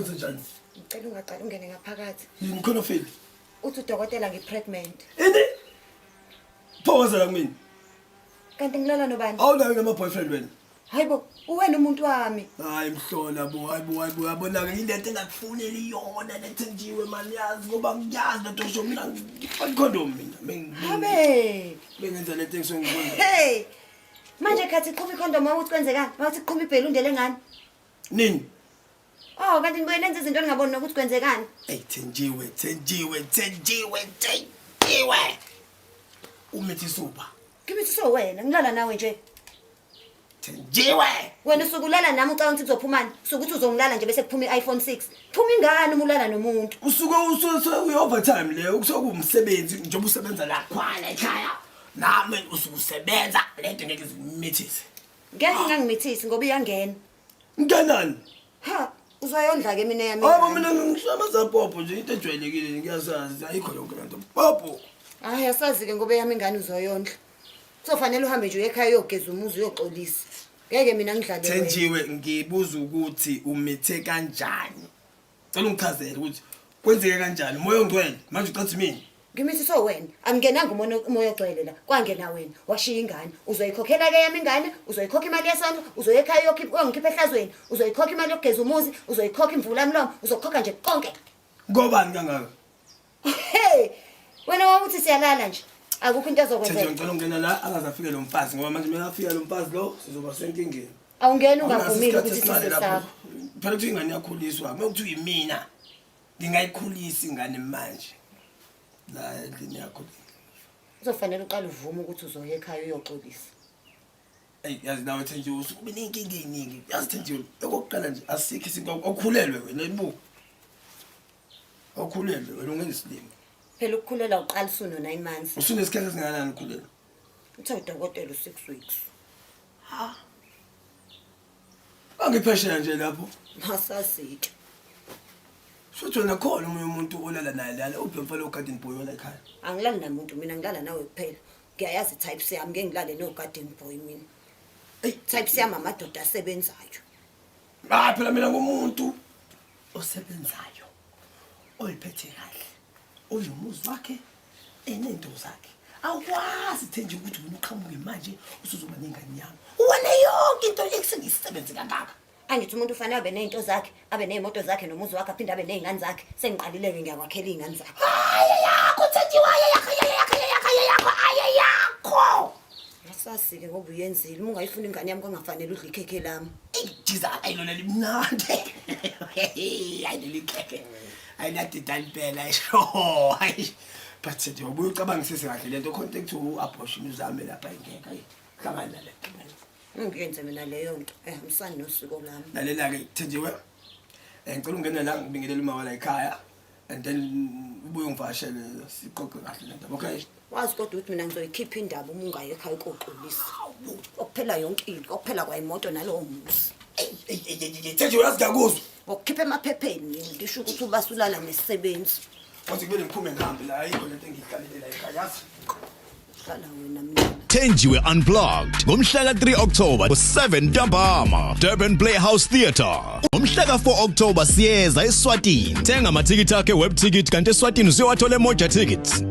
kwenze njani? Ngicela ungaqala ungene ngaphakathi. Yini khona feli? Uthi udokotela ngipregnant. Ini? Phawazela kumina. Kanti ngilala nobani? Awunayo ngama boyfriend wena. Hayibo, uwena umuntu wami. Hayi mhlola bo, hayibo yabona ke ilento engakufuneli yona lethenjiwe mali yazi ngoba ngiyazi lento osho mina ngifaka condom mina. Habe. Bengenza lento engisongibona. Hey. Manje khathi iqhuma icondom awuthi kwenzekani? Mawuthi iqhuma ibhelu undele ngani? Nini? Oh, kanti ngibuye nenze izinto engaboni nokuthi kwenzekani? Hey thenjiwe. Umithi super. Ngimithi so wena, ngilala nawe nje. Thenjiwe. Wena usukulala nami ucabanga ukuthi uzophumani? Sukuthi uzongilala nje bese kuphuma iPhone 6. Phuma ingane uma ulala nomuntu. Usuke uyi-overtime le ukusekumsebenzi njengoba usebenza la khona ekhaya. Nami usukusebenza lento ngeke ngimithise. Ngeke ngangimithisi ngoba iyangena. Nganani? Ha, uzoyondla ke mina yami. Hayi mina ngishabaza popo nje into ejwayelekile ngiyasazi ayikho yonke lento. Popo. Hayi asazi ke ngoba yami ingane uzoyondla. Kuzofanele uhambe nje ekhaya uyogeza umuzi uyoxolisa. Ngeke mina ngidlale wena. Thenjiwe ngibuza ukuthi umithe kanjani. Cela ungichazele ukuthi kwenzeke kanjani umoya ongcwele manje ucathi mina. Ngimithi so wena, angenanga umoya ogcwele la. Kwangena wena, washiya ingane. Uzoyikhokhela ke yami ingane, uzoyikhokha imali yesondlo, uzoya ekhaya uyokhipha ehlazweni, uzoyikhokha imali yokugeza umuzi, uzoyikhokha imvula mlomo, uzokhokha nje konke. Ngobani kangaka? Hey, wena wawuthi siyalala nje. Akukho into ezokwenzeka. Thenjiwe ngicela ungena la angazafike lo mfazi ngoba manje mina afika lo mfazi lo sizoba senkingeni. Awungena ungavumile ukuthi sisizwe sakho. Phela kuthi ingane yakhuliswa, mekuthi uyimina ngingayikhulisa ingane manje. La endlini yakho. Uzofanele uqale uvume ukuthi uzoya ekhaya uyoxolisa. Hey yazi nawe Thenjiwe usube nenkinga eziningi. Yazi Thenjiwe okokuqala nje asikho isinto okukhulelwe wena libu. Okhulelwe wena ungenza isilimo. Phela ukukhulela uqalisa uno9 months. Usunesikhathi esingakanani ukukhulela? Uthe udokotela u6 weeks. Ha. Angipheshela nje lapho. Masasitsho. Futhi wena khona umunye umuntu olala naye lana ubhemfalo ugarden boy wona ekhaya. Angilali namuntu mina ngilala nawe kuphela. Ngiyayazi type C yami ngeke ngilale no garden boy mina. Hey, Type C yami amadoda asebenzayo. Ah phela mina ngumuntu osebenzayo. Oyiphethe kahle. Onomuzi wakhe enento zakhe. Awukwazi Thenjiwe ukuthi wena uqhamuke manje usuzoba nengane yami. Wena yonke into ekusengisebenze kangaka. Angithi umuntu ufanele abe nezinto zakhe, abe nezimoto zakhe nomuzi wakhe aphinde abe nezingane zakhe. Sengiqalileke ngiyakwakhela izingane zakhe. Yakho Thenjiwe yakho. Asasike ngoba uyenzile, uma ungayifuna ingane yami kongafanele udle ikhekhe lami. Jiza ayilona limnandi. Ayilikhekhe. Ayinathi impela isho. Hayi. But sithi ubuye ucabangisise kahle lento contact abortion uzame lapha ingeke hayi. Hlangana nale. Ngiyenze mina leyo nto ehambisana nosiko lami. Lalela ke Thenjiwe. Ngicela ungene la ngibingelela uma wala ekhaya and then ubuye ungivashele siqoqe kahle lento. Okay. Wazi kodwa ukuthi mina ngizoyikhipha indaba uma ungaye ekhaya ukoxolisa. Okuphela yonke into, okuphela kwaimoto nalowo muzi. Thenjiwe yasikakuzwa. Ukukhipha emaphepheni ngisho ukuthi ubasulala nesisebenzi. Wathi kumele ngiphume ngihambe la ayikho lento engiyiqalile la ekhaya yazi. Hlala wena mina. Thenjiwe Unplugged ngomhla ka3 October ku7 ntambama Durban Playhouse Theatre. Ngomhla ka4 October siyeza eSwatini. Thenga amathikiti akhe web ticket kanti eSwatini usiyowathola eMoja Tickets.